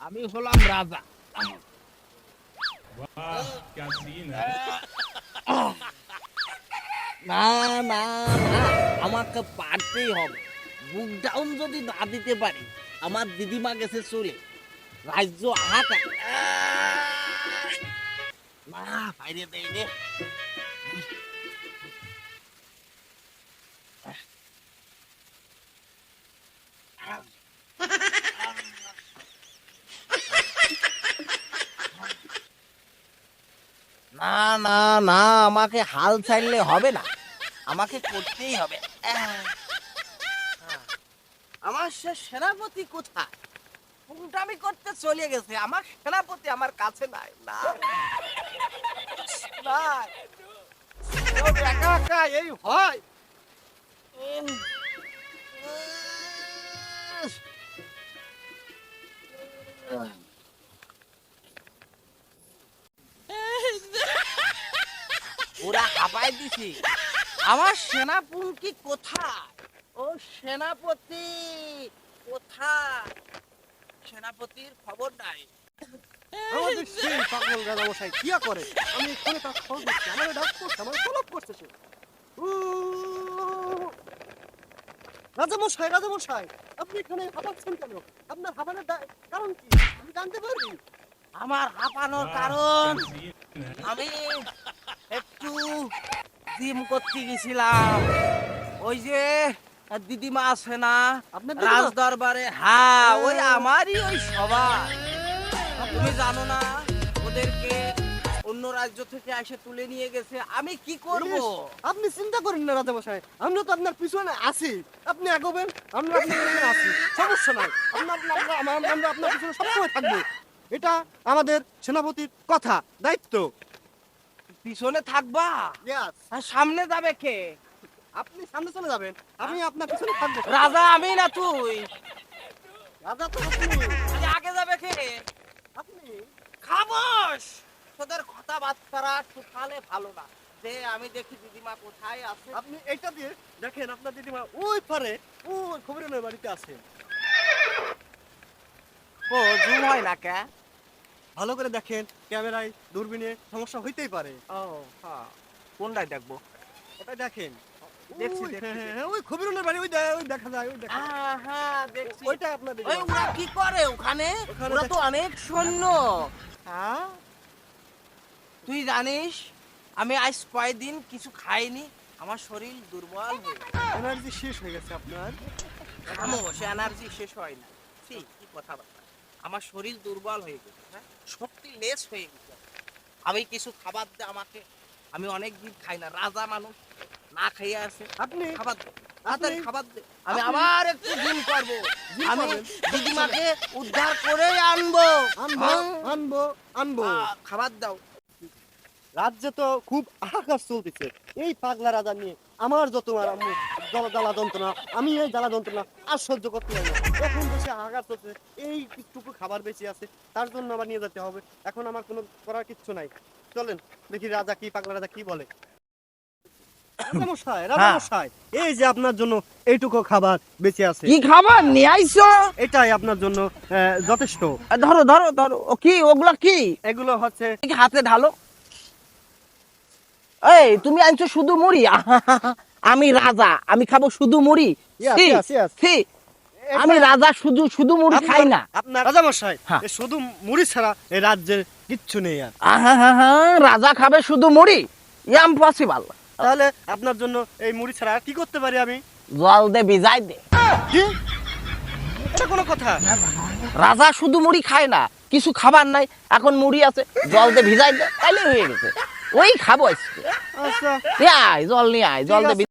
আমি হলাম রাজা। वाह क्या सीन है। না না না, আমাকে পারতেই হবে। বুক ডাউন যদি না দিতে পারি, আমার দিদিমা গেছে চলে, রাজ্য হাহাকার। না বাইরে দেই রে। না না না, আমাকে হাল ছাড়লে হবে না, আমাকে করতেই হবে। আমার সে সেনাপতি কোথায়? আমি করতে চলে গেছে, আমার সেনাপতি আমার কাছে নাই। না নাই। সব একা একা এই হয়। উম, ওরা হাঁপাই দিছি। আমার সেনাপতি কোথায়? ও সেনাপতি কোথায়? সেনাপতির খবর নাই। আমাদের সেই পাগল রাজামশাই কি করে? আমি এখানে তার খবর দিচ্ছি, আমার ডাক করছে, আমার তলব করছে সে। রাজামশাই, রাজামশাই, আপনি এখানে হাঁপাচ্ছেন কেন? আপনার হাঁপানোর কারণ কি আমি জানতে পারি? আমার হাঁপানোর वाह, কারণ क्या सीन है। আমি একটু জিম করতে গেছিলাম। ওই যে দিদিমা আছে না আপনার রাজ দিদিমা? দরবারে, হ্যাঁ ওই আমারই ওই সবাই। তুমি জানো না ওদেরকে অন্য রাজ্য থেকে এসে তুলে নিয়ে গেছে, আমি কি করব? ইস, আপনি চিন্তা করেন না রাজামশাই, আমরা তো আপনার পিছনে আছি। আপনি এগোবেন, আমরা আপনার পিছনে আছি, সমস্যা নাই। আমরা আপনার পিছনে সবসময় থাকবো। এটা আমাদের সেনাপতির কথা, দায়িত্ব। পিছনে থাকবা? Yes, আর সামনে যাবে কে? আপনি সামনে চলে যাবেন, আমি আপনার পিছনে থাকবো। রাজা আমি না তুই? রাজা তো আপনি। তাহলে আগে যাবে কে? আপনি খামোশ! তোদের কথাবার্তা শুকালে ভালো না। যে আমি দেখি দিদিমা কোথায় আছে। আপনি এইটা দিয়ে দেখেন আপনার দিদিমা ওই পারে, ওই খবরের বাড়িতে আছে। ও জুম হয় না কে? ভালো করে দেখেন, ক্যামেরায় দূরবীনে সমস্যা হইতেই পারে। ও হ্যাঁ, কোনটাই দেখবো? ওটা দেখেন। দেখছি, ওই, দেখছি, হ্যাঁ, হ্যাঁ, ওই খবরের বাড়ি, ওই ওই দেখা যায়, ওই দেখা যায়। হ্যাঁ হ্যাঁ দেখছি। ওইটা আপনার ওই দিদিমা। ওরা কি করে ওখানে? ওখানে ওরা তো দেখ- অনেক সৈন্য। হ্যাঁ, তুই জানিস আমি আজ কয়দিন কিছু খাইনি, আমার শরীর দুর্বল হয়ে গেছে। এনার্জি শেষ হয়ে গেছে আপনার। খামোশ, এনার্জি শেষ হয় না। ছি, কি কথাবার্তা! আমার শরীর দুর্বল হয়ে গেছে, হ্যাঁ, শক্তি লেস হয়ে গেছে। আমি কিছু খাবার দে আমাকে, আমি অনেক দিন খাই না, রাজা মানুষ না খেয়ে আছে। আপনি খাবার দে, তাড়াতাড়ি খাবার দে, আমি আপনি- আবার একটু জিম করবো। জিম আমি করবেন? দিদিমাকে উদ্ধার করে আনবো। আনবো, আনবো, আনবো। খাবার দাও। রাজ্যে তো খুব হাহাকার চলতেছে এই পাগলা রাজা নিয়ে। আমার যত জ্বালা যন্ত্রণা, আমি এই জ্বালা যন্ত্রণা আর সহ্য করতে পারি না। এখন বসে হাহাকার চলছে, এই টুকু খাবার বেঁচে আছে, তার জন্য আবার নিয়ে যেতে হবে। এখন আমার কোনো করার কিচ্ছু নাই। চলেন দেখি রাজা কি, পাগলা রাজা কি বলে। রাজামশাই, রাজামশাই, এই যে আপনার জন্য এইটুকু খাবার বেঁচে আছে, কি খাবার নিয়ে আইছো? এটাই আপনার জন্য যথেষ্ট। ধরো ধরো ধরো। ও কি, ওগুলা কি? এগুলো হচ্ছে কি হাতে ঢালো। এই তুমি আনছো শুধু মুড়ি? আমি রাজা, আমি খাবো শুধু মুড়ি? Yes, ছি, yes, yes. ছি, আমি রাজা শুধু শুধু মুড়ি খাই না। আপনার রাজামশাই, হ্যাঁ। এ শুধু মুড়ি ছাড়া এই রাজ্যের কিচ্ছু নেই আর। রাজা খাবে শুধু মুড়ি? ইম্পসিবল। তাহলে আপনার জন্য এই মুড়ি ছাড়া আর কি করতে পারি আমি? জল দে, ভিজাই দে। কি? এটা কোনো কথা? রাজা শুধু মুড়ি খায় না, কিছু খাবার নাই, এখন মুড়ি আছে, জল দে ভিজাই দে, তাইলে হয়ে গেছে। ওই খাবো আজকে। আচ্ছা, নিয়ে আয়, জল নিয়ে আয়, জল ঠিক দে আছে।